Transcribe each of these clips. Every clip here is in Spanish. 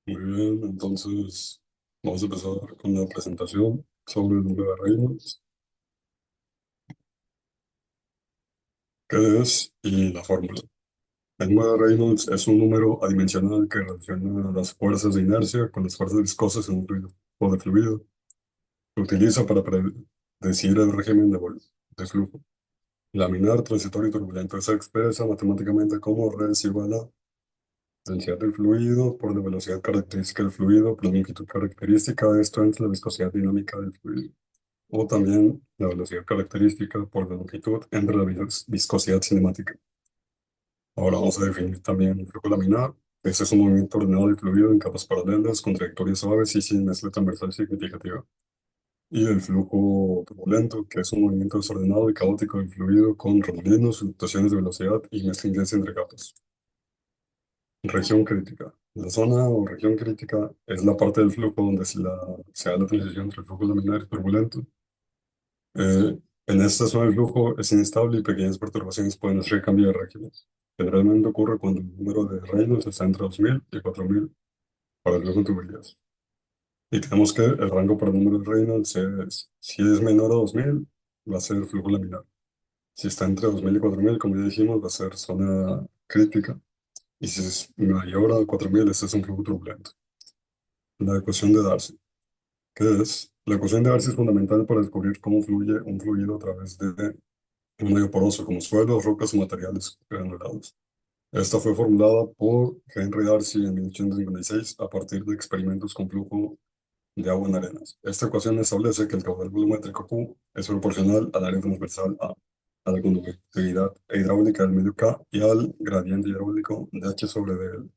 Muy bien, entonces vamos a empezar con la presentación sobre el número de Reynolds, qué es y la fórmula. El número de Reynolds es un número adimensional que relaciona las fuerzas de inercia con las fuerzas viscosas en un fluido o de fluido. Se utiliza para predecir el régimen de flujo laminar, transitorio y turbulento. Se expresa matemáticamente como R es igual a densidad del fluido por la velocidad característica del fluido por la longitud característica de esto entre la viscosidad dinámica del fluido. O también la velocidad característica por la longitud entre la viscosidad cinemática. Ahora vamos a definir también el flujo laminar. Este es un movimiento ordenado del fluido en capas paralelas, con trayectorias suaves y sin mezcla transversal significativa. Y el flujo turbulento, que es un movimiento desordenado y caótico del fluido con remolinos, fluctuaciones de velocidad y mezcla intensa entre capas. Región crítica. La zona o región crítica es la parte del flujo donde se da la transición entre el flujo laminar y turbulento. En esta zona del flujo es inestable y pequeñas perturbaciones pueden hacer cambio de régimen. Generalmente ocurre cuando el número de Reynolds está entre 2000 y 4000 para el flujo en tuberías. Y tenemos que el rango para el número de Reynolds es, si es menor a 2000, va a ser flujo laminar. Si está entre 2000 y 4000, como ya dijimos, va a ser zona crítica. Y si es mayor a 4000, este es un flujo turbulento. La ecuación de Darcy. ¿Qué es? La ecuación de Darcy es fundamental para descubrir cómo fluye un fluido a través de un medio poroso como suelos, rocas o materiales granulados. Esta fue formulada por Henry Darcy en 1856 a partir de experimentos con flujo de agua en arenas. Esta ecuación establece que el caudal volumétrico Q es proporcional al área transversal a la conductividad hidráulica del medio K y al gradiente hidráulico de H sobre DL,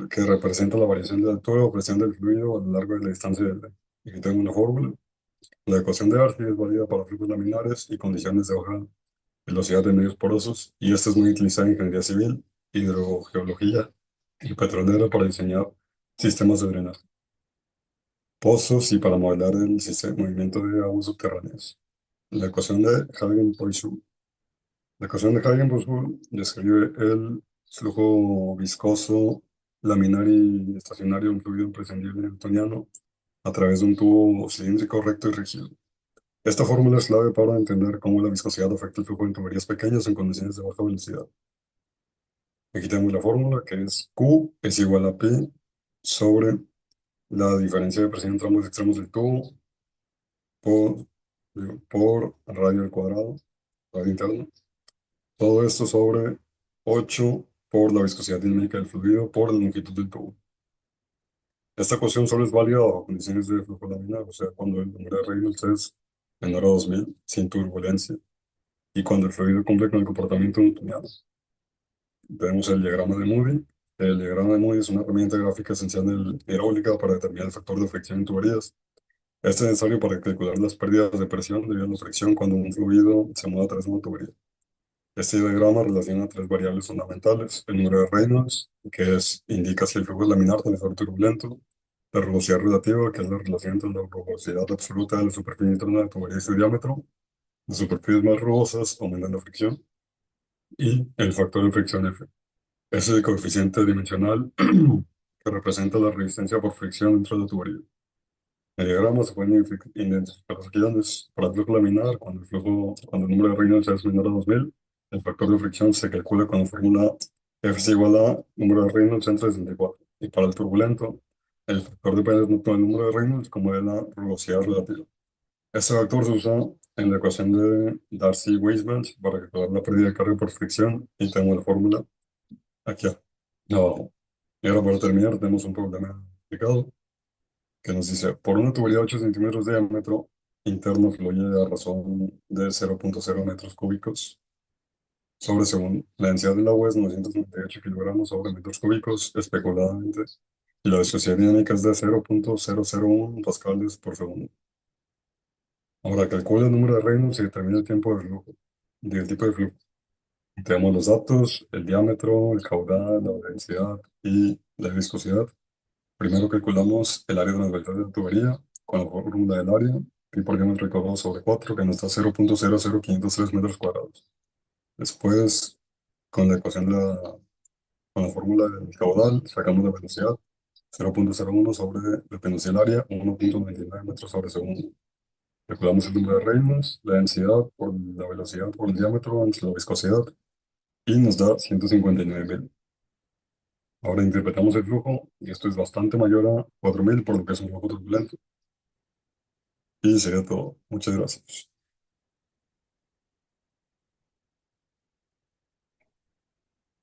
que representa la variación de altura o presión del fluido a lo largo de la distancia de L. Y aquí tengo una fórmula. La ecuación de Darcy es válida para flujos laminares y condiciones de baja velocidad de medios porosos, y esta es muy utilizada en ingeniería civil, hidrogeología y petrolera para diseñar sistemas de drenaje, pozos y para modelar el movimiento de aguas subterráneas. La ecuación de Hagen-Poiseuille. La ecuación de Hagen-Poiseuille describe el flujo viscoso, laminar y estacionario de un fluido imprescindible newtoniano a través de un tubo cilíndrico recto y rígido. Esta fórmula es clave para entender cómo la viscosidad afecta el flujo en tuberías pequeñas en condiciones de baja velocidad. Aquí tenemos la fórmula que es Q es igual a P sobre la diferencia de presión entre ambos extremos del tubo por, por radio al cuadrado, radio interno. Todo esto sobre 8 por la viscosidad dinámica del fluido por la longitud del tubo. Esta ecuación solo es válida bajo condiciones de flujo laminar, o sea, cuando el número de Reynolds es menor a 2000 sin turbulencia, y cuando el fluido cumple con el comportamiento newtoniano. Tenemos el diagrama de Moody. El diagrama de Moody es una herramienta gráfica esencial en hidráulica para determinar el factor de fricción en tuberías. Este es necesario para calcular las pérdidas de presión debido a la fricción cuando un fluido se mueve a través de una tubería. Este diagrama relaciona tres variables fundamentales: el número de Reynolds, indica si el flujo es laminar, tensor o turbulento; la rugosidad relativa, que es la relación entre la rugosidad absoluta de la superficie interna de la tubería y su diámetro. Las superficies más rugosas aumentan la fricción; y el factor de fricción F. Ese es el coeficiente dimensional que representa la resistencia por fricción dentro de la tubería. En el diagrama se pueden identificar los guiones para el flujo laminar. Cuando el número de Reynolds es menor a 2000, el factor de fricción se calcula con la fórmula F es igual a número de Reynolds entre 64. Y para el turbulento, el factor depende tanto del número de Reynolds como de la rugosidad relativa. Este factor se usa en la ecuación de Darcy-Weisbach para calcular la pérdida de carga por fricción, y tengo la fórmula aquí abajo. Y ahora para terminar tenemos un problema explicado que nos dice, por una tubería de 8 centímetros de diámetro interno fluye a razón de 0,0 metros cúbicos sobre segundo. La densidad del agua es 998 kilogramos sobre metros cúbicos especuladamente, y la viscosidad dinámica es de 0,001 pascales por segundo. Ahora calcula el número de Reynolds y determina el tiempo de flujo, del tipo de flujo. Tenemos los datos, el diámetro, el caudal, la densidad y la viscosidad. Primero calculamos el área transversal de la tubería con la fórmula del área, pi por diámetro cuadrado sobre 4, que nos da 0,00503 metros cuadrados. Después, con la ecuación con la fórmula del caudal, sacamos la velocidad, 0,01 sobre la tendencia del área, 1,99 metros sobre segundo. Calculamos el número de Reynolds, la densidad por la velocidad por el diámetro entre la viscosidad y nos da 159.000. Ahora interpretamos el flujo y esto es bastante mayor a 4.000, por lo que es un flujo turbulento. Y sería todo. Muchas gracias.